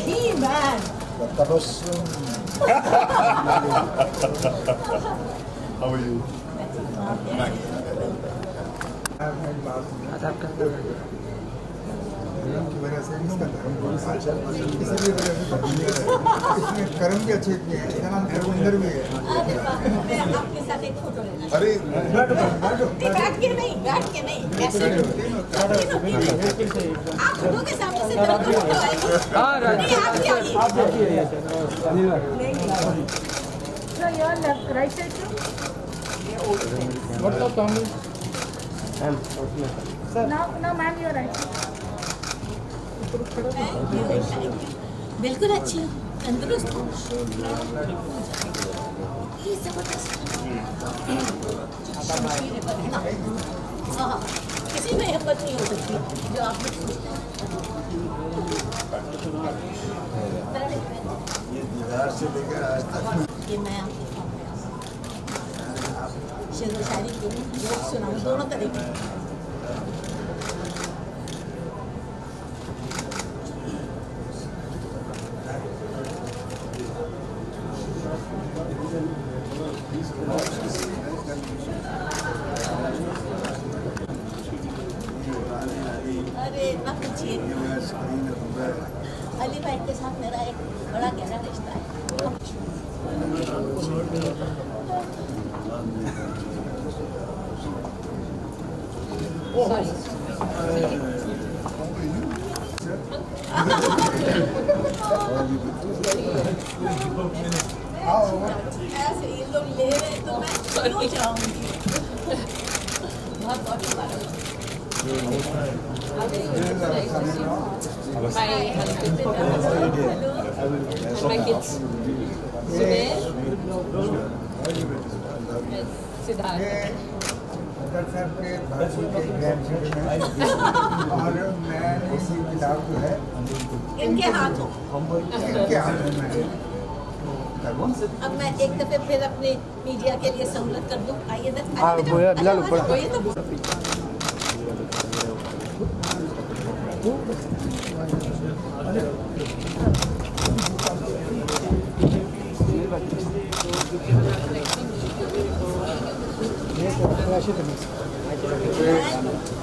He-Man. How are you? की वजह से इसका धर्म इसीलिए इसमें कर्म भी अच्छे हैं, इसका नाम धर्मेंद्र भी है। मैं आपके साथ एक फोटो लेना। अरे बैठ के नहीं, कैसे? आप दोनों के सामने से मेरा फोटो आएगी। आप जाइए। So your left, right side too? What's up, Tommy? Now ma'am, you're right. बिल्कुल अच्छी हूँ, तंदुरुस्त हूँ। ये जबरदस्त। हाँ, किसी में हिम्मत नहीं हो सकती जो आप में सोचते हैं। ये दीदार से लेकर आज तक ये मैं आपके सामने शेर व शायरी करूँ, जोक सुनाऊँ, दोनों तरीके। अरे इतना पूछिए। अली भाई के साथ मेरा एक बड़ा गहरा रिश्ता है। ऐसे ये लोग ले रहे हैं तो मैं क्यों चाहूँगी। बहुत बहुत शुक्रिया। My husband and my kids. Sumer, Siddharth. Sir के और मैं इसी किताब जो है इनके हाथों में अब मैं एक दफे फिर अपने मीडिया के लिए सहूलत कर दूं। आइए तो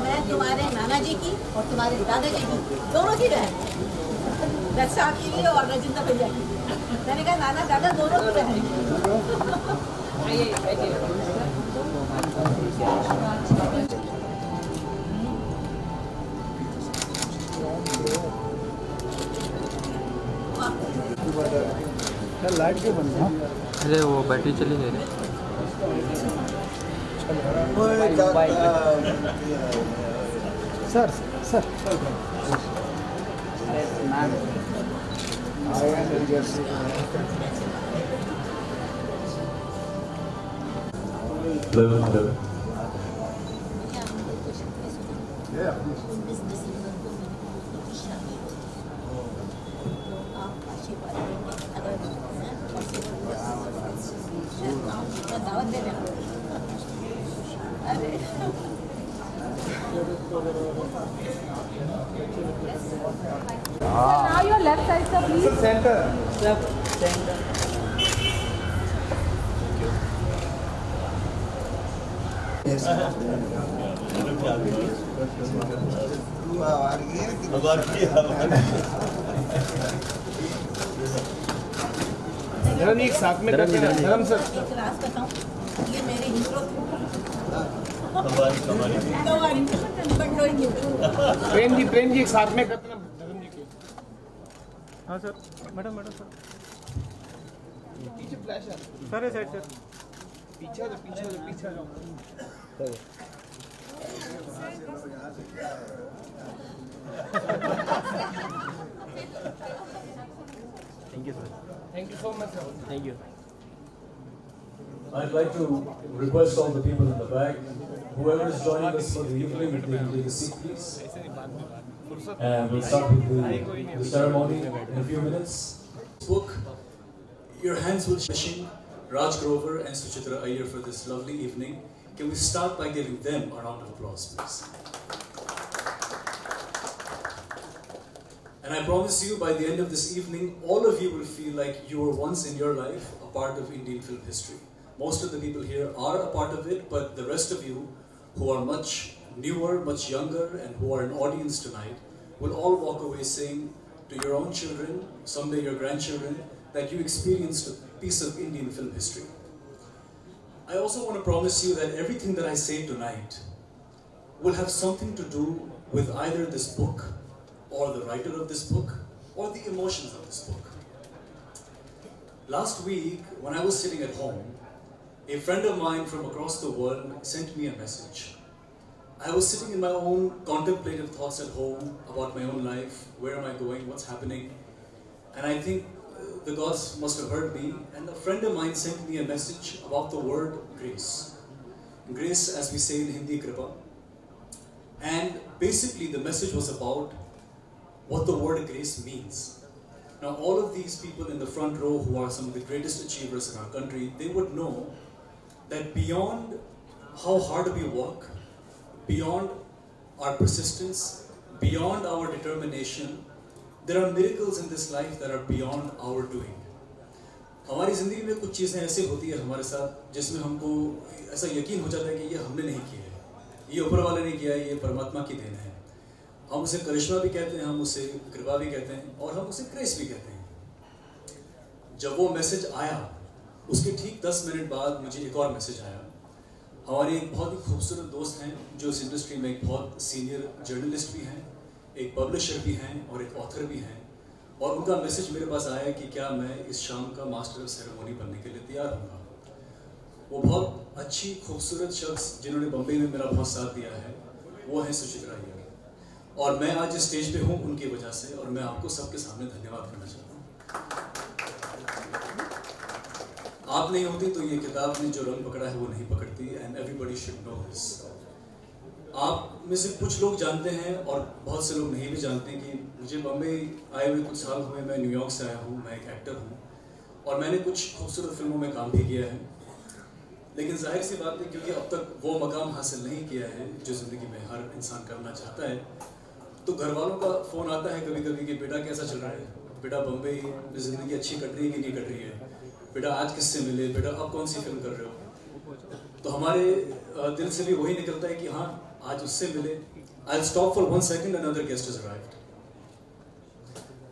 मैं तुम्हारे नाना जी की और तुम्हारे दादाजी की दोनों की बहन, रक्षा के लिए और रजिंदा भैया की। मैंने कहा नाना दादा दोनों की बहन। लाइट क्यों बंद है? अरे वो बैटरी चली गई। सर सर दावत दे रहे now your left side sir please. Centre centre धर्म एक साथ में करते हैं। धर्म सर एक राज बताऊं, ये मेरे हीरो प्रेम जी एक साथ में करते हैं। धर्म जी के हाँ सर मैडम सर पीछे फ्लैश है सर साइड सर पीछे जाओ thank you sir thank you so much sir thank you I'd like to request all the people in the back, whoever is joining us for the evening, if they can take a seat, please. And we'll start with the ceremony in a few minutes. Book, your hands will shake. Raj Grover and Suchitra Iyer for this lovely evening. Can we start by giving them a round of applause, please? And I promise you, by the end of this evening, all of you will feel like you were once in your life a part of Indian film history. Most of the people here are a part of it, but the rest of you who are much newer, much younger, and who are an audience tonight will all walk away saying to your own children, someday your grandchildren, that you experienced a piece of Indian film history. I also want to promise you that everything that I say tonight will have something to do with either this book, or the writer of this book, or the emotions of this book. Last week, when I was sitting at home, a friend of mine from across the world sent me a message. I was sitting in my own contemplative thoughts at home about my own life, where am I going, what's happening, and I think the gods must have heard me, and a friend of mine sent me a message about the word grace. Grace, as we say in Hindi, kripa. And basically the message was about what the word grace means. Now all of these people in the front row who are some of the greatest achievers in our country, they would know that beyond how hard we work, beyond our persistence, beyond our determination, there are miracles in this life that are beyond our doing. हमारी ज़िंदगी में कुछ चीज़ें ऐसी होती है हमारे साथ जिसमें हमको ऐसा यकीन हो जाता है कि ये हमने नहीं किया है, ये ऊपर वाले ने किया है, ये परमात्मा की देन है। हम उसे करिश्मा भी कहते हैं, हम उसे कृपा भी कहते हैं, और हम उसे ग्रेस भी कहते हैं। जब वो मैसेज आया, उसके ठीक 10 मिनट बाद मुझे एक और मैसेज आया। हमारे एक बहुत ही खूबसूरत दोस्त हैं जो इस इंडस्ट्री में एक बहुत सीनियर जर्नलिस्ट भी हैं, एक पब्लिशर भी हैं और एक ऑथर भी हैं, और उनका मैसेज मेरे पास आया कि क्या मैं इस शाम का मास्टर ऑफ सेरेमनी बनने के लिए तैयार हूँगा। वो बहुत अच्छी खूबसूरत शख्स जिन्होंने बम्बई में मेरा बहुत साथ दिया है, वो हैं सुचित्रा अय्यर, और मैं आज इस स्टेज पे हूँ उनकी वजह से, और मैं आपको सबके सामने धन्यवाद करना चाहता हूँ। आप नहीं होती तो ये किताब ने जो रंग पकड़ा है वो नहीं पकड़ती, and everybody should know this. आप में से कुछ लोग जानते हैं और बहुत से लोग नहीं भी जानते कि मुझे बम्बई आए हुए कुछ साल हुए, मैं न्यूयॉर्क से आया हूँ, मैं एक एक्टर हूँ और मैंने कुछ खूबसूरत फिल्मों में काम भी किया है। लेकिन जाहिर सी बात है, क्योंकि अब तक वो मकाम हासिल नहीं किया है जो ज़िंदगी में हर इंसान करना चाहता है, तो घर वालों का फ़ोन आता है कभी कभी कि बेटा कैसा चल रहा है, बेटा बम्बई में ज़िंदगी अच्छी कट रही है कि नहीं कट रही है, बेटा आज किससे मिले, बेटा अब कौन सी फिल्म कर रहे हो। तो हमारे दिल से भी वही निकलता है कि हाँ आज उससे मिले। I'll stop for 1 second, another guest has arrived.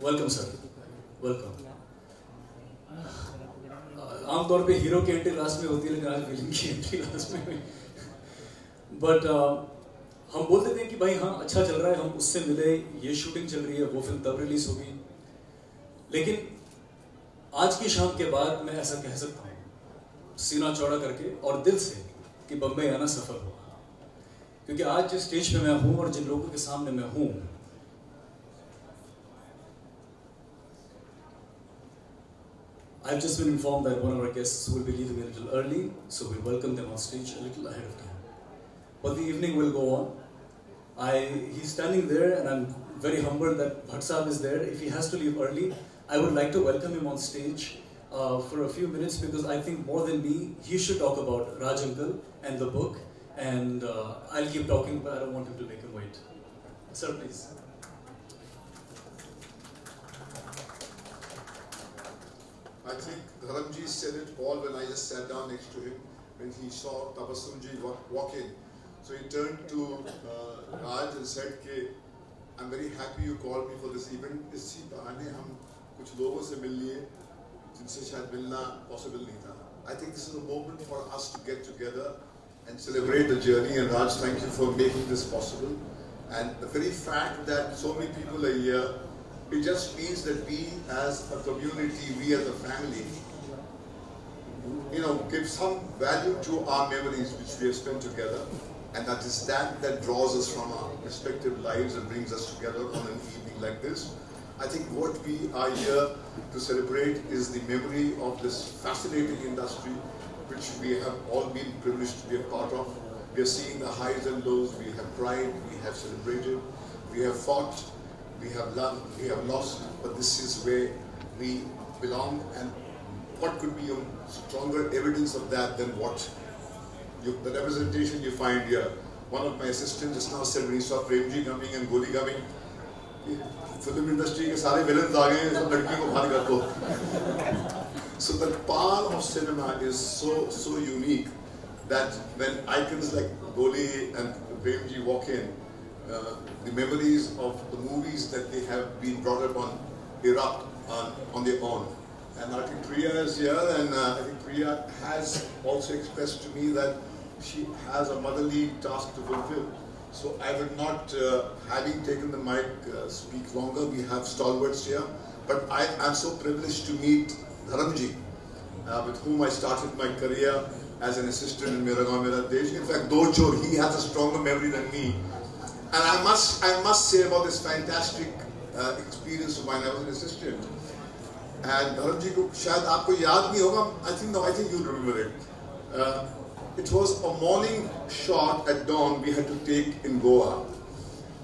Welcome sir, welcome. आमतौर पे हीरो की एंट्री लास्ट में होती है, लेकिन आज विलन की एंट्री लास्ट में हुई। बट हम बोल देते हैं कि भाई हाँ अच्छा चल रहा है, हम उससे मिले, ये शूटिंग चल रही है, वो फिल्म तब रिलीज होगी। लेकिन आज की शाम के बाद मैं ऐसा कह सकता हूँ सीना चौड़ा करके और दिल से कि बम्बई आना सफल हुआ, क्योंकि आज जिस स्टेज पे मैं हूँ और जिन लोगों के सामने मैं हूँ, I've just been informed that one of our guests will be leaving a little early, so we'll welcome them on stage a little ahead of time. But the evening will go on. He's standing there, and I'm very humbled that Bhatt Sahab is there. If he has to leave early, I would like to welcome him on stage for a few minutes, because I think more than me, he should talk about Raj Uncle and the book. And I'll keep talking, but I don't want him to make him wait. Sir, please. I think Dharamji said it all when I just sat down next to him, when he saw Tabassumji walk in. So he turned to Raj and said, I'm very happy you called me for this event. इसी बहाने हम कुछ लोगों से मिल लिए जिनसे शायद मिलना possible नहीं था. I think this is a moment for us to get together and celebrate the journey. And Raj, thank you for making this possible. And the very fact that so many people are here, it just means that we as a community, we as a family, give some value to our memories which we have spent together. And that is that draws us from our respective lives and brings us together on an evening like this. I think what we are here to celebrate is the memory of this fascinating industry which we have all been privileged to be a part of. We are seeing the highs and lows, we have cried, we have celebrated, we have fought, we have loved, we have lost, but this is where we belong. And what could be a stronger evidence of that than the representation you find here. One of my assistants just now said when he saw Premji coming and Goli coming, film industry के सारे villains आ गए हैं, सब लड़की को बाहर कर दो. So the power of cinema is so unique that when icons like Goli and Premji walk in, the memories of the movies that they have been brought up on erupt on their own. And I think Priya is here, and I think Priya has also expressed to me that she has a motherly task to fulfill. So I will not, having taken the mic, speak longer. We have stalwarts here, but I am so privileged to meet Dharamji, with whom I started my career as an assistant in Mera Gaon Mera Desh. In fact, though he has a stronger memory than me, and I must say about this fantastic experience of mine. I was an assistant, and Dharamji ko shayad aapko yaad nahi hoga. I think you remember it. It was a morning shot at dawn we had to take in Goa,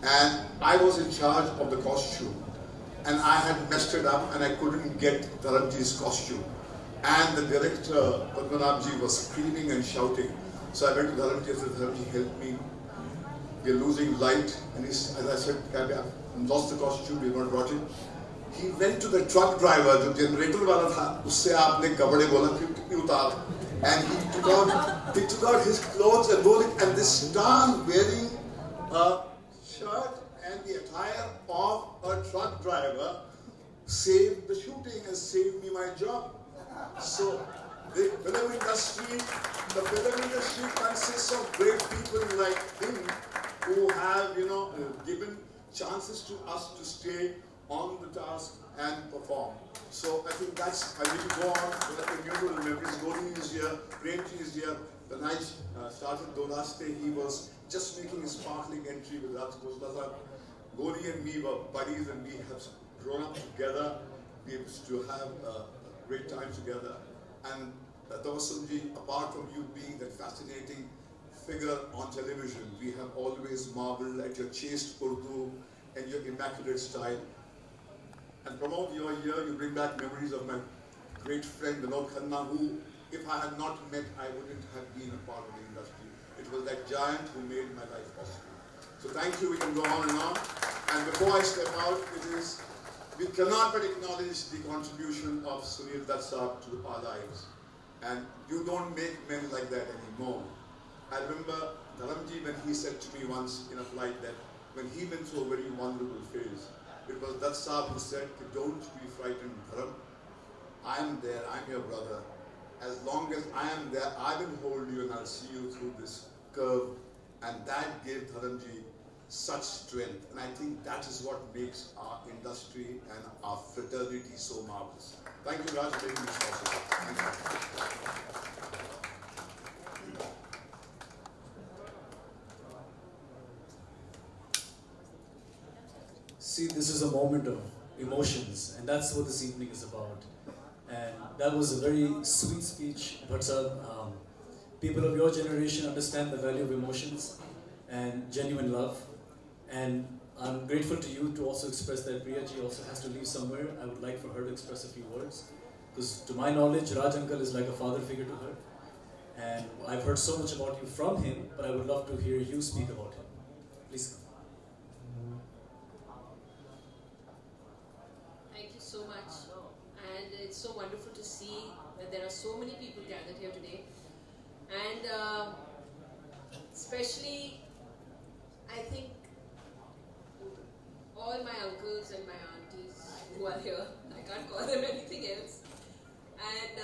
and I was in charge of the costume, and I had messed it up and I couldn't get Dharamji's costume, and the director Padmanabhji was screaming and shouting. So I went to Dharamji and said, Dharamji, help me, we are losing light. And as I said, I've lost the costume, we have not brought it. He went to the truck driver, जो generator वाला था, उससे आपने कपड़े बोला कि उतार. And he took out his clothes and wore it, and this star wearing a shirt and the attire of a truck driver saved the shooting and saved me my job. So the film industry consists of great people like him who have, given chances to us to stay on the task and perform. So I think I need to go on with the innumerable memories. Goli is here, Premji is here. When I started Do Raste, he was just making his sparkling entry with Raj Khosla. Goli and me were buddies, and we have grown up together. We used to have a great time together. And Tawassunji, apart from you being that fascinating figure on television, we have always marveled at your chaste Urdu and your immaculate style. And Pramod, you are here, you bring back memories of my great friend Vinod Khanna, who, if I had not met, I wouldn't have been a part of the industry. It was that giant who made my life possible. So thank you, we can go on and on. And before I step out, we cannot but acknowledge the contribution of Sunil Dutt Sahab to our lives. And you don't make men like that anymore. I remember Dharamji when he said to me once in a flight that when he went through a very vulnerable phase, it was Dutt Sahab who said, don't be frightened, Dharam. I am there, I'm your brother. As long as I am there, I will hold you and I'll see you through this curve. And that gave Dharamji such strength. And I think that is what makes our industry and our fraternity so marvelous. Thank you, Raj, for making this possible. Thank you. See, this is a moment of emotions, and that's what this evening is about. And that was a very sweet speech, but people of your generation understand the value of emotions and genuine love. And I'm grateful to you to also express that Priya ji also has to leave somewhere. I would like for her to express a few words, because to my knowledge, Raj uncle is like a father figure to her. And I've heard so much about you from him, but I would love to hear you speak about him. Please come. Thank you so much, and it's so wonderful to see that there are so many people gathered here today, and especially I think all my uncles and my aunties who are here, I can't call them anything else, and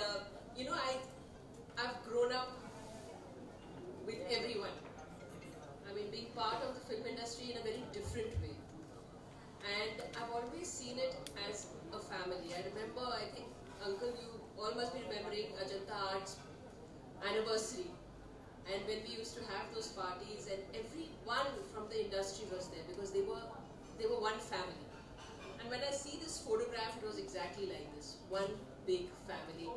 I've grown up with everyone. I mean, being part of the film industry in a very different way. And I've always seen it as a family. I remember, I think, Uncle, you all must be remembering Ajanta Arts anniversary. And when we used to have those parties, and everyone from the industry was there because they were one family. And when I see this photograph, it was exactly like this. One big family,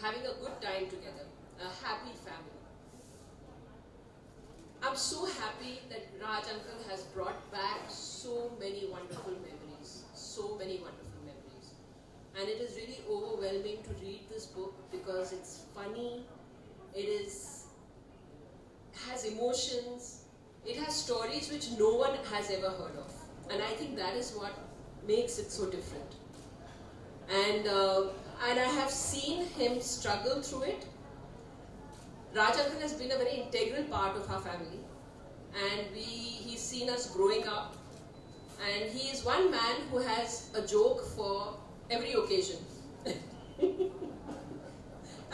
having a good time together, a happy family. I'm so happy that Raj uncle has brought back so many wonderful memories, and it is really overwhelming to read this book because it's funny, has emotions, it has stories which no one has ever heard of, And I think that is what makes it so different. And I have seen him struggle through it. Raj uncle has been a very integral part of our family, and he's seen us growing up, and he is one man who has a joke for every occasion.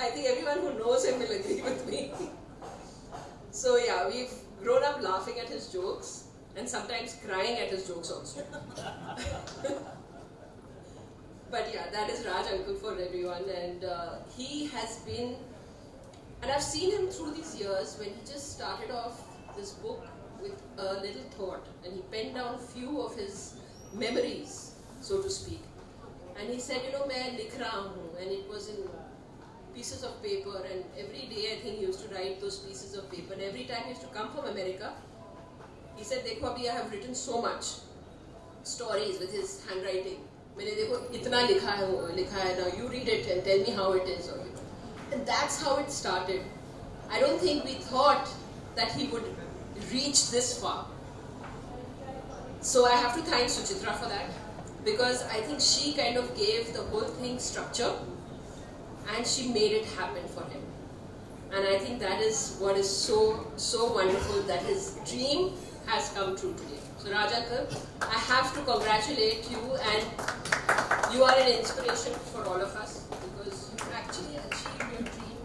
I think everyone who knows him will agree with me. So yeah, we've grown up laughing at his jokes and sometimes crying at his jokes also. But yeah, that is Raj uncle for everyone, and he has been, and I've seen him through these years when he just started off this book with a little thought, and he penned down a few of his memories, so to speak. And he said, you know, मैं लिख रहा हूँ, and it was in pieces of paper, and every day I think he used to write those pieces of paper, and every time he used to come from America, he said, देखो अभी I have written so much stories with his handwriting. मैंने देखो इतना लिखा है, now you read it and tell me how it is. And that's how it started. I don't think we thought that he would reach this far. So I have to thank Suchitra for that, because I think she kind of gave the whole thing structure and she made it happen for him. And I think that is what is so wonderful, that his dream has come true today. So Raj uncle, I have to congratulate you, and you are an inspiration for all of us, because you actually achieved your dream.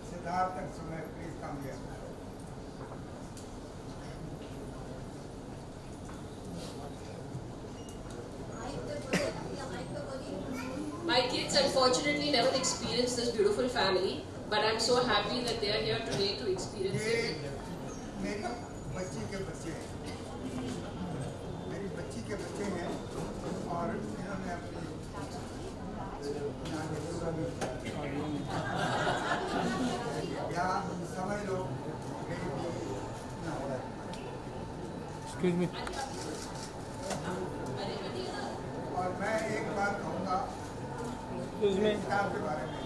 Siddharth सुने please come here. My kids unfortunately never experienced this beautiful family, but I'm so happy that they are here today to experience it. मेरी बच्ची के बच्चे हैं, और इन्होंने अपनी या समझ लो एक्सक्यूज मी. और मैं एक बात कहूँगा किताब के बारे में.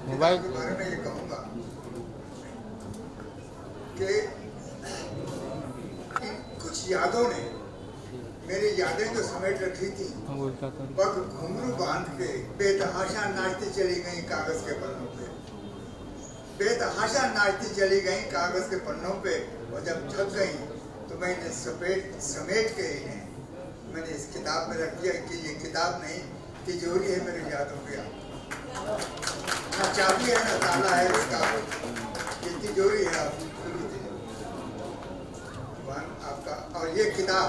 मोबाइल के बारे में ये कहूँगा कि कुछ यादों ने मेरी यादें जो समेट रखी थी, पग घुंघरू बांध के बेतहाशा नाचती चली गई कागज के पन्नों पे, बेतहाशा नाचती चली गई कागज के पन्नों पे, और जब थक गई तो मैंने समेट के इन्हें मैंने इस किताब में रख दिया कि ये किताब नहीं, तिजोरी है मेरी यादों की. ना चाबी है ना ताला है इसका, ये तिजोरी है आपका. और ये किताब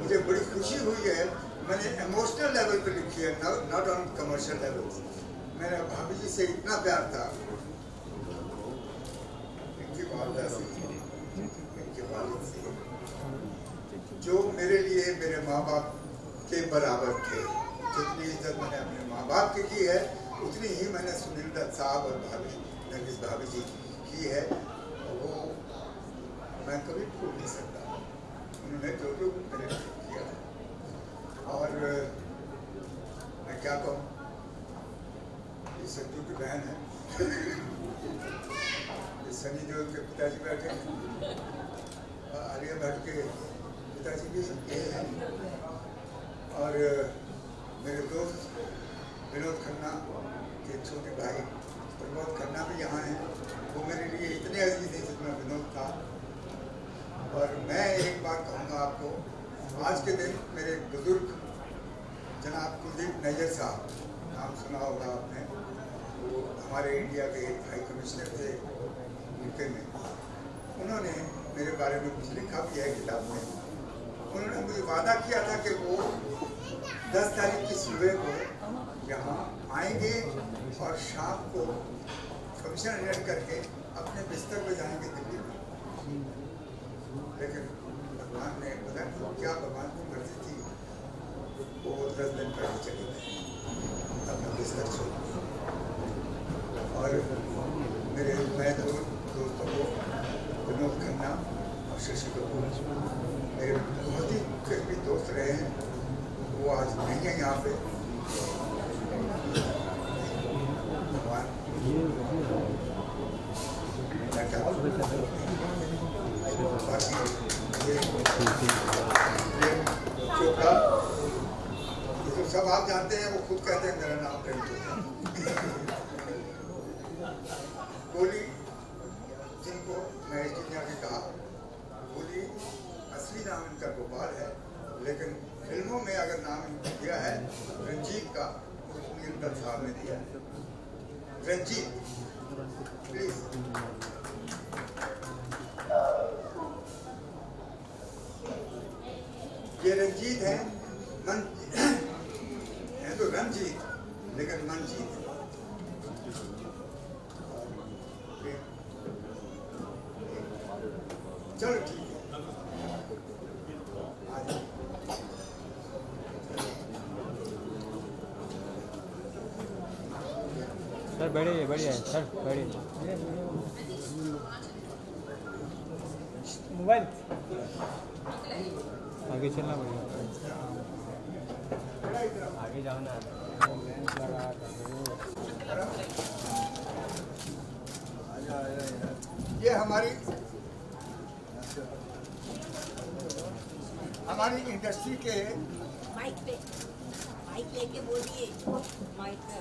मुझे बड़ी खुशी हुई है, मैंने इमोशनल लेवल पे लिखी है, नॉट ऑन कमर्शियल लेवल. मेरे भाभी जी से इतना प्यार था, इनकी वालिदा से, इनके वालिद से, जो मेरे लिए मेरे माँ बाप के बराबर थे. जितनी इज्जत मैंने अपने माँ बाप की है, उतनी ही मैंने सुनील दत्त साहब और भाभी नरगिस भाभी जी की है. वो मैं कभी भूल नहीं सकता, उन्होंने जो मेरे लिए किया. और मैं क्या कहूँ, ये सज्जू की बहन है, ये सनी देओल के पिताजी बैठे हैं, आलिया भट्ट के पिताजी भी ये हैं, और मेरे दोस्त विनोद खन्ना के छोटे भाई प्रमोद खन्ना भी यहाँ हैं. वो मेरे लिए इतने अजीज हैं जितना विनोद था. और मैं एक बात कहूँगा आपको, आज के दिन मेरे बुजुर्ग जनाब कुलदीप नैयर साहब, नाम सुना होगा आपने, वो हमारे इंडिया के हाई कमिश्नर थे यूके में. उन्होंने मेरे बारे में कुछ लिखा भी है किताब में. उन्होंने मुझे वादा किया था कि वो 10 तारीख की सुबह को यहाँ आएंगे और शाम को कमीशन अटेंड करके अपने बिस्तर पर जाएंगे दिल्ली में. लेकिन भगवान ने पता नहीं क्या भगवान की मर्जी थी, वो 10 दिन पहले चले गए अपना बिस्तर छोड़. और मैं दोस्तों को विनोद खन्ना और शशि कपूर मेरे बहुत ही करीबी दोस्त रहे हैं. वो आज नहीं है यहाँ पे, चोपड़ा, ये तो सब आप जानते हैं, वो खुद कहते हैं मेरा नाम प्रेम चोपड़ा। कोहली, जिनको महेश जी ने अभी कहा, कोहली असली नाम इनका गोपाल है, लेकिन फिल्मों में अगर नाम इनको दिया है रंजीत का, तो सुनील दत्त साहब ने दिया है रंजीत। प्लीज ये रंजीत है, मन है तो रंजीत, लेकिन मनजीत है। चलो ठीक है, सर बढ़िया बढ़िया है सर, बढ़िया। मोबाइल आगे चलना पड़ेगा, आगे जाओ ना। ये हमारी इंडस्ट्री के माइक लेके बोलिए, माइक पे।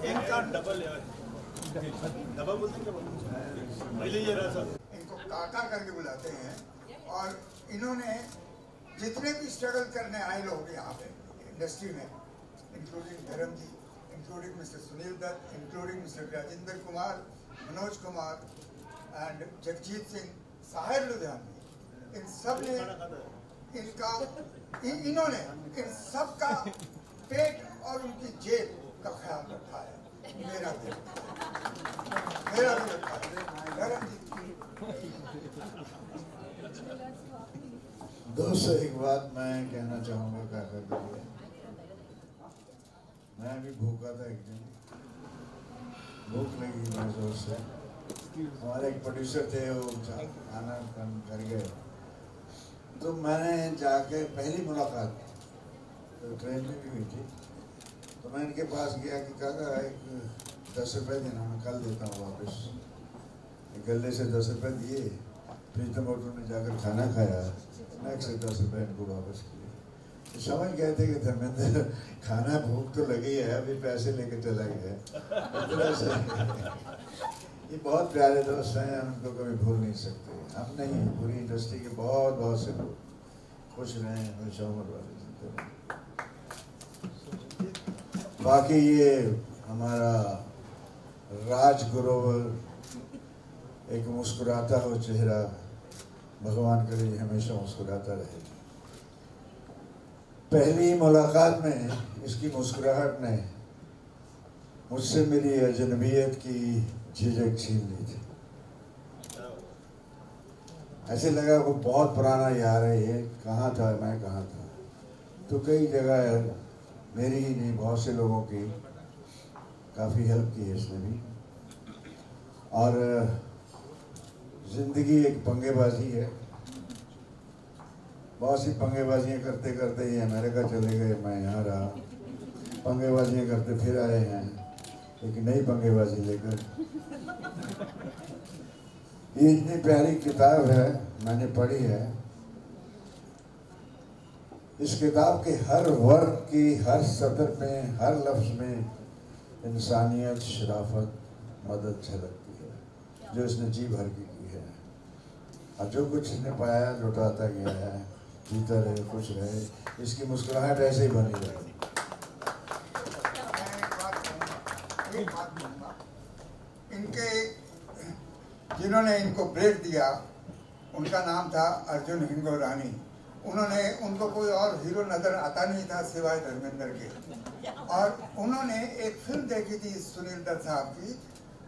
इनका डबल बोलते इनको काका करके बुलाते हैं। और इन्होंने जितने भी स्ट्रगल करने आए लोग यहाँ पे इंडस्ट्री में, including Dharam ji, including mister Sunil Dutt, including mister Rajendra Kumar, Manoj Kumar and Jagjit Singh, Sahir Ludhianvi, इन सब ने इन्होंने इन सब का पेट और उनकी जेब का ख्याल रखा है। मेरा भी रखा है। दोस्तों, एक बात मैं कहना चाहूँगा काका के लिए। मैं भी भूखा था, एक दिन भूख लगी मैं जोर से। हमारे एक प्रोड्यूसर थे, वो खाना कर गए, तो मैंने जाके पहली मुलाकात तो ट्रेन में भी हुई थी, तो मैं इनके पास गया कि काका एक 10 रुपये देना, मैं कल देता हूँ वापस। गले से 10 रुपये दिए, प्रीतम होटल में जाकर खाना खाया, नेक्स्ट से 10 रुपये इनको वापस किए। तो समझ गए थे कि धर्मेंद्र खाना भूख तो लगी है, अभी पैसे लेके चला गया। ये बहुत प्यारे दोस्त हैं, हम उनको कभी भूल नहीं सकते। हम नहीं, पूरी इंडस्ट्री के बहुत बहुत से लोग खुश रहें, हमेशा उम्र वाले जिंदगी रहें। बाकी ये हमारा राजगुरोवर, एक मुस्कुराता हो चेहरा, भगवान करे हमेशा मुस्कुराता रहे। पहली मुलाकात में इसकी मुस्कुराहट ने मुझसे मेरी अजनबियत की झिझक छीन ली थी। ऐसे लगा वो बहुत पुराना यार है, ये कहाँ था, मैं कहाँ था। तो कई जगह मेरी ही नहीं, बहुत से लोगों की काफ़ी हेल्प की है इसने भी। और ज़िंदगी एक पंगेबाजी है, बहुत सी पंगेबाजियाँ करते करते ये अमेरिका चले गए, मैं यहाँ रहा। पंगेबाजियाँ करते फिर आए हैं एक नई पंगेबाजी लेकर। ये इतनी प्यारी किताब है, मैंने पढ़ी है। इस किताब के हर वर्ग की, हर सतर में, हर लफ्ज में इंसानियत, शराफत, मदद झलकती है, जो इसने जी भर की है। और जो कुछ इसने पाया लुटाता गया है, जीता रहे, खुश रहे, इसकी मुस्कुराहट ऐसे ही बनी रहे। इनके जिन्होंने इनको ब्रेक दिया, उनका नाम था अर्जुन हिंगोरानी। उन्होंने, उनको कोई और हीरो नजर आता नहीं था सिवाय धर्मेंद्र के। और उन्होंने एक फिल्म देखी थी सुनील दत्त साहब की,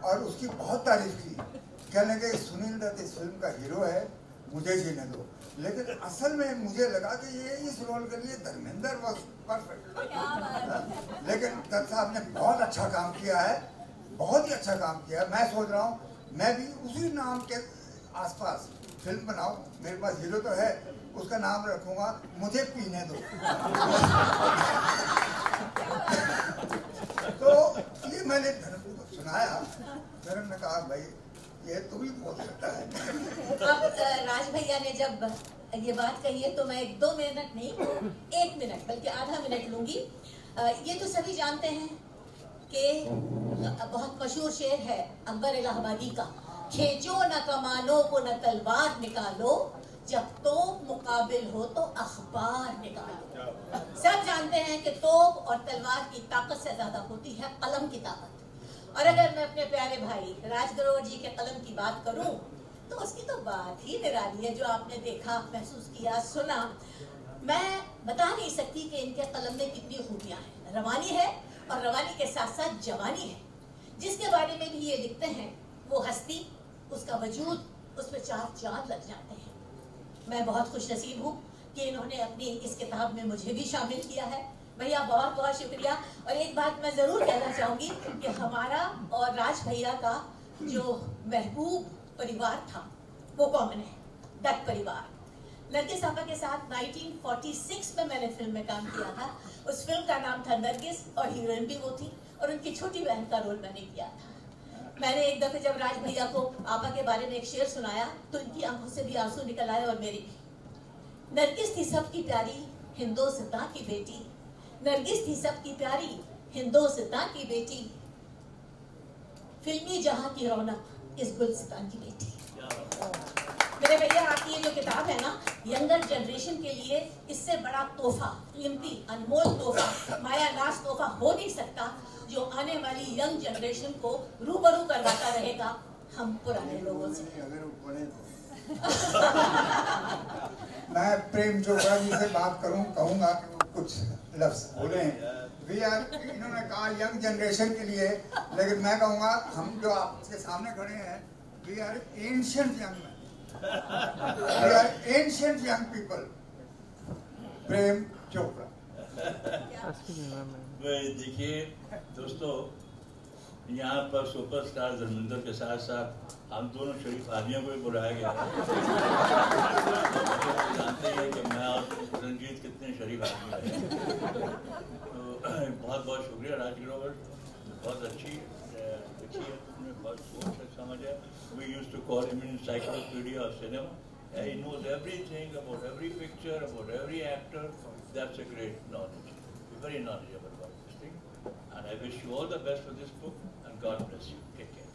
और उसकी बहुत तारीफ की, कहने के सुनील दत्त इस फिल्म का हीरो है, मुझे जीने दो। लेकिन असल में मुझे लगा कि ये इस रोल के लिए धर्मेंद्र वॉज परफेक्ट। लेकिन दत्त साहब ने बहुत अच्छा काम किया है, बहुत ही अच्छा काम किया है। मैं सोच रहा हूँ मैं भी उसी नाम के आसपास फिल्म बनाओ, मेरे पास हीरो तो है, उसका नाम रखूंगा मुझे पीने दो। तो ये मैंने धर्म को सुनाया, धर्म ने कहा भाई ये तू भी बोल सकता है। अब राज भैया ने जब ये बात कही है तो मैं 2 मिनट नहीं 1 मिनट बल्कि आधा मिनट लूंगी। ये तो सभी जानते हैं कि बहुत मशहूर शेर है अकबर इलाहाबादी का, खींचो न कमानों को न तलवार निकालो, जब तोप मुकाबिल हो तो अखबार निकालो। सब जानते हैं कि तोप और तलवार की ताकत से ज्यादा होती है कलम की ताकत। और अगर मैं अपने प्यारे भाई राज ग्रोवर जी के कलम की बात करूं तो उसकी तो बात ही निराली है। जो आपने देखा, महसूस किया, सुना, मैं बता नहीं सकती कि इनके कलम में कितनी खूबियां हैं। रवानी है और रवानी के साथ साथ जवानी है। जिसके बारे में भी ये लिखते हैं वो हस्ती, उसका वजूद, उस पर 4 चांद लग जाते हैं। मैं बहुत खुश नसीब हूँ कि इन्होंने अपनी इस किताब में मुझे भी शामिल किया है। भैया बहुत बहुत शुक्रिया। और एक बात मैं जरूर कहना चाहूंगी कि हमारा और राज भैया का जो महबूब परिवार था वो कॉमन है, दत्त परिवार। नरगिस आपा के साथ 1946 में मैंने फिल्म में काम किया था। उस फिल्म का नाम था नरगिस और हीरोइन भी वो थी और उनकी छोटी बहन का रोल मैंने किया था। मैंने एक दफे जब राज भैया को आपा के बारे में एक शेर सुनाया तो इनकी आंखों से भी आंसू निकल आए और मेरी भी। नरगिस थी सबकी प्यारी हिंदोस्तान की बेटी, नरगिस थी सबकी प्यारी हिंदोस्तान की बेटी, फिल्मी जहां की रौनक इस गुलस्तान की बेटी। मेरे भैया आपकी ये जो किताब है ना, यंगर जनरेशन के लिए इससे बड़ा तोहफा, कीमती अनमोल तोहफा, माया नाज तोहफा हो नहीं सकता जो आने वाली यंग जनरेशन को रूबरू करवाता रहेगा हम पुराने लोगों से। अगर वो पढ़े मैं प्रेम चोपड़ा जी से बात कहूंगा कि वो कुछ लफ्ज बोले। इन्होंने कहा यंग जनरेशन के लिए, लेकिन मैं कहूंगा हम जो आपके सामने खड़े हैं, we are ancient young man, we are ancient young people. Prem Chopra. देखिए दोस्तों, यहाँ पर सुपरस्टार धर्मेंद्र के साथ साथ हम दोनों शरीफ आदमियों को भी बुलाया गया है। जानते हैं कि मैं और रंजीत कितने शरीफ आदमी हैं। तो बहुत बहुत शुक्रिया राज ग्रोवर, बहुत अच्छी लिखी है तुमने, बहुत सोच है, समझ है। We used to call him an encyclopedia of cinema. He knows everything about every picture, about every actor. That's a great knowledge. He's very knowledgeable about this thing. And I wish you all the best for this book and God bless you. Take care.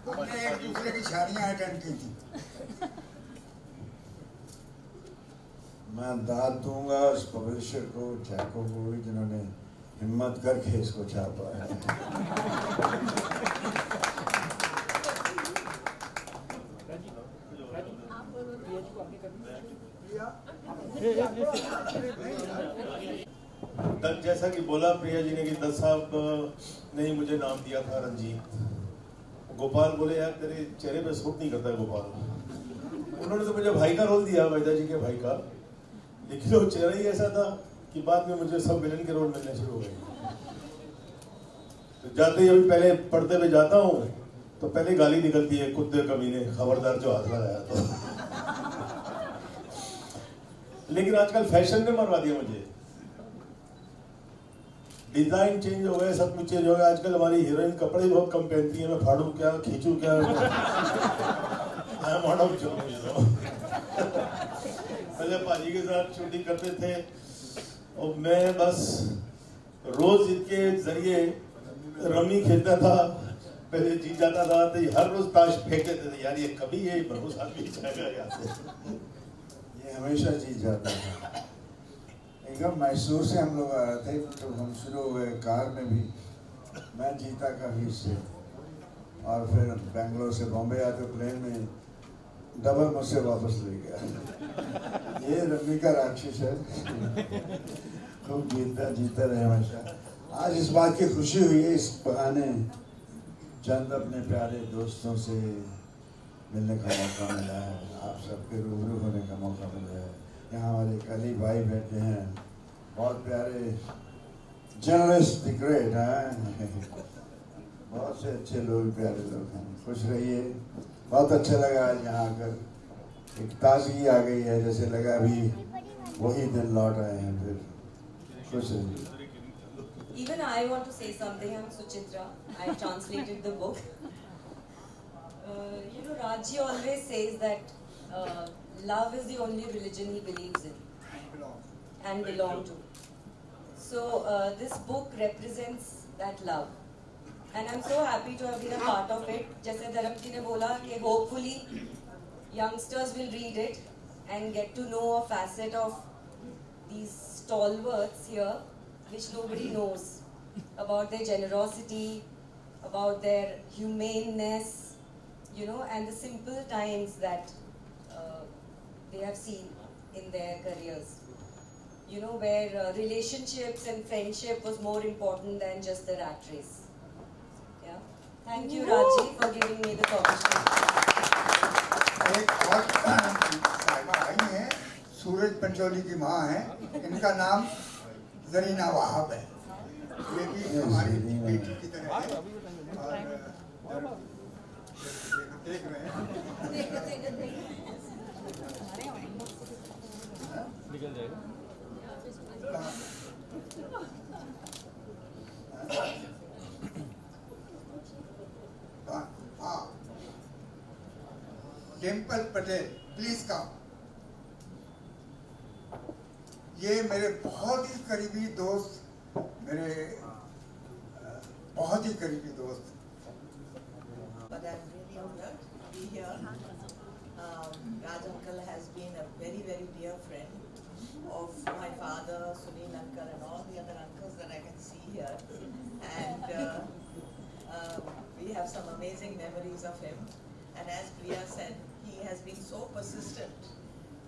हमने एक दूसरे की शादियां attend की थी। मैं दाद दूंगा उस पब्लिशर को, जैको को भी, जिन्होंने हिम्मत करके इसको छापा है। दत्त जैसा कि बोला प्रिया जी ने कि दत्त साहब ने ही मुझे नाम दिया था रंजीत। गोपाल बोले यार तेरे चेहरे पे सूट नहीं करता है गोपाल। उन्होंने तो मुझे भाई का रोल दिया, वैदा जी के भाई का, लेकिन वो चेहरा ही ऐसा था कि बाद में मुझे सब विलन के रोल मिलने शुरू हो गए। तो जाते ही अभी पहले पर्दे पे जाता हूँ तो पहले गाली निकलती है, कुत्ते कमीने, खबरदार जो हाथ लगाया तो। लेकिन आजकल फैशन ने मरवा दिया मुझे। डिजाइन चेंज हो गए, सब कुछ चेंज हो गया। आजकल हमारी हीरोइन कपड़े ही बहुत कम पहनती है। मैं फाड़ू क्या, खींचू क्या, पहले पाजी के साथ शूटिंग करते थे और मैं बस रोज इनके जरिए रमी खेलता था। पहले जीत जाता था तो हर रोज ताश फेंक देते थे, यार ये कभी ये भरोसा भी जाएगा यहाँ से। ये हमेशा जीत जाता है। एकदम मैसूर से हम लोग आ रहे थे तो हम शुरू हुए कार में भी, मैं जीता कभी से, और फिर बेंगलोर से बॉम्बे आते प्लेन में डबल मुझसे वापस ले गया। ये रमी का राक्षस है, खूब जीता रहे हमेशा। आज इस बात की खुशी हुई है, इस बहाने चंद अपने प्यारे दोस्तों से मिलने का मौका मिला है, आप सबके रूबरू होने का मौका मिला है। यहाँ हमारे कली भाई बैठे हैं, बहुत प्यारे जर्नलिस्ट दिख रहे हैं, बहुत से अच्छे लोग, प्यारे लोग हैं। खुश रहिए, बहुत अच्छा लगा आज यहाँ आकर, एक ताजगी आ गई है, जैसे लगा अभी वही दिन लौट आए हैं फिर खुश हैं। Even I want to say something. I'm Suchitra. I translated the book. You know, Raji always says that love is the only religion he believes in and belong to. So this book represents that love. And I'm so happy to have been a part of it. जैसे धर्म जी ने बोला कि hopefully youngsters will read it and get to know a facet of these stalwarts here which nobody knows, about their generosity, about their humaneness, you know, and the simple times that they have seen in their careers. You know, where relationships and friendship was more important than just the rat race. Yeah. Thank you, Raji, for giving me the opportunity. एक और साहिबा आई हैं, सूरज पंचोली की माँ हैं, इनका नाम जरीना वाहब है। ये भी हमारी बेटी की तरह है और देख रहे हैं। निकल जाएगा। हाँ, डिम्पल पटेल, प्लीज कम। ये मेरे बहुत ही करीबी दोस्त, मेरे बहुत ही करीबी दोस्त। But I'm really honored to be here. Raj uncle has been a very, very dear friend of my father, Sunil uncle, and all the other uncles that I can see here. And we have some amazing memories of him. And as Priya said, he has been so persistent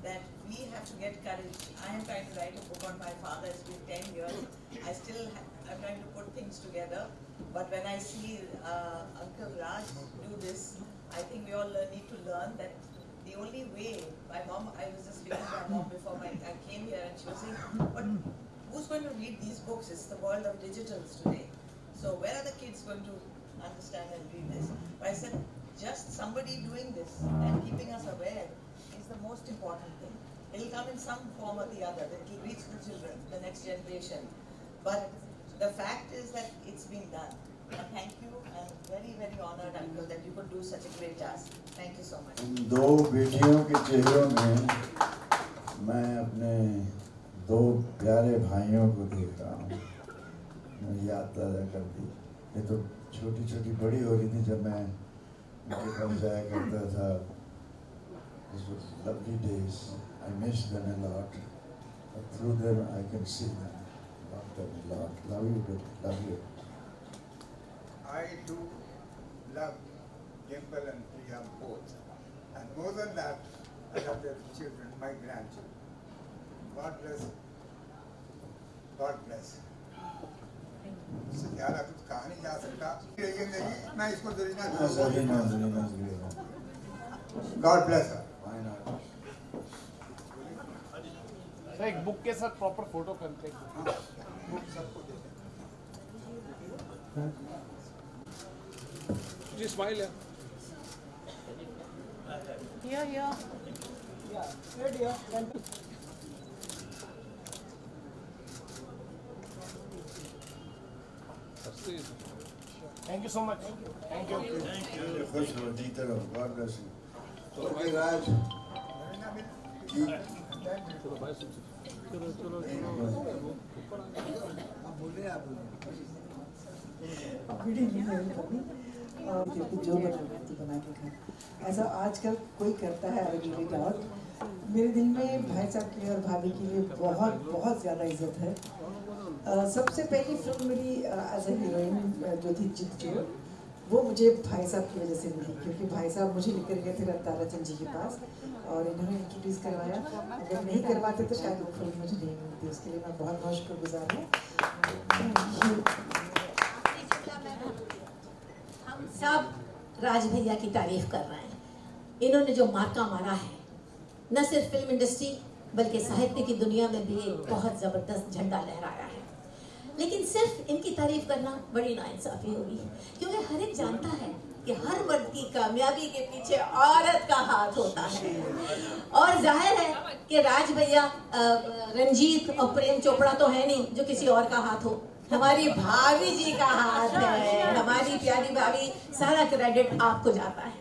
that we have to get courage. I am trying to write a book on my father. It's been 10 years. I still am trying to put things together. But when I see Uncle Raj do this, I think we all need to learn that the only way, my mom, I was just speaking to my mom before I came here, and she was saying, but who's going to read these books? It's the world of digitals today. So where are the kids going to understand and read this? But I said, just somebody doing this and keeping us aware is the most important thing. It'll come in some form or the other. It will reach the children, the next generation. But the fact is that it's been done. And thank you. I'm very, very honored, Uncle, that you could do such a great task. Thank you so much. दो बेटियों के चेहरों में मैं अपने दो प्यारे भाइयों को देख रहा हूँ। मैं याद ताज़ा कर दी। ये तो छोटी छोटी बड़ी हो रही थी जब मैं उनके पास जाया करता था। These were lovely days. I miss them a lot. But through them I can see them. Love them a lot. Love you, baby. Love you. I do love Dimple and Priya both. And more than that, I love their children, my grandchildren. God bless. God bless. इससे ज़्यादा कुछ कहा नहीं जा सकता। लेकिन मैं इसको Zarina God bless her. Why not? Sir एक बुक के साथ प्रॉपर फोटो करते हैं। बुक सबको देते हैं। जी स्माइल है। Yeah. Good, yeah. Thank you so much. Thank you. खुश हो जीते रहो। God bless you. Okay, Raj. जो बना के खा ऐसा आजकल कोई करता है। I give it out. मेरे दिल में भाई साहब के लिए और भाभी के लिए बहुत बहुत ज़्यादा इज्जत है। सबसे पहली फिल्म मेरी एज ए हीरोइन जो थी चित्तचोर, वो मुझे भाई साहब की वजह से मिली, क्योंकि भाई साहब मुझे लेकर गए थे रंतारा चंद जी के पास और इन्होंने इंट्रोड्यूस करवाया। अगर नहीं करवाते तो शायद वो फिल्म मुझे नहीं मिलती। उसके लिए मैं बहुत बहुत शुक्रगुजार हूँ। हम सब राज भैया की तारीफ कर रहे हैं। इन्होंने जो मार्का मारा है, न सिर्फ फिल्म इंडस्ट्री बल्कि साहित्य की दुनिया में भी एक बहुत ज़बरदस्त झंडा लहराया है। लेकिन सिर्फ इनकी तारीफ करना बड़ी नाइंसाफ़ी होगी, क्योंकि हर एक जानता है कि हर मर्द की कामयाबी के पीछे औरत का हाथ होता है। और जाहिर है कि राज भैया, रंजीत और प्रेम चोपड़ा तो है नहीं जो किसी और का हाथ हो, हमारी भाभी जी का हाथ है, हमारी प्यारी भाभी, सारा क्रेडिट आपको जाता है।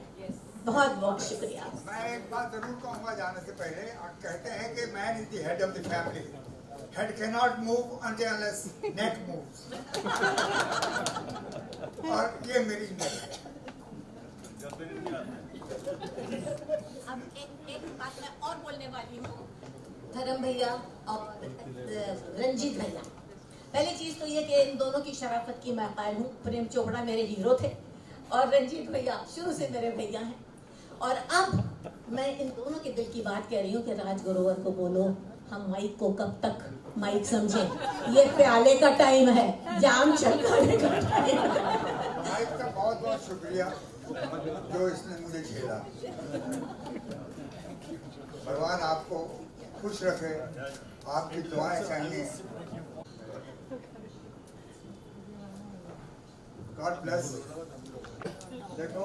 बहुत बहुत शुक्रिया। मैं एक बात जरूर कहूँगा जाने से पहले, कहते हैं कि man is the head of the family, head can not move unless neck moves, और ये मेरी नेक। अब एक बात मैं और बोलने वाली हूँ, धर्म भैया और रंजीत भैया। पहली चीज तो ये कि इन दोनों की शराफत की मैं कायल हूँ। प्रेम चोपड़ा मेरे हीरो थे और रंजीत भैया शुरू से मेरे भैया हैं। और अब मैं इन दोनों के दिल की बात कह रही हूँ कि राज ग्रोवर को बोलो हम माइक को कब तक माइक समझें, ये प्याले का टाइम है, जाम छलकाने का टाइम है। माइक का बहुत बहुत शुक्रिया जो इसने मुझे झेला। भगवान आपको खुश रखे, आपकी दुआएं चाहिए। God bless. देखो,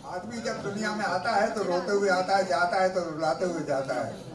आदमी जब दुनिया में आता है तो रोते हुए आता है, जाता है तो रुलाते हुए जाता है।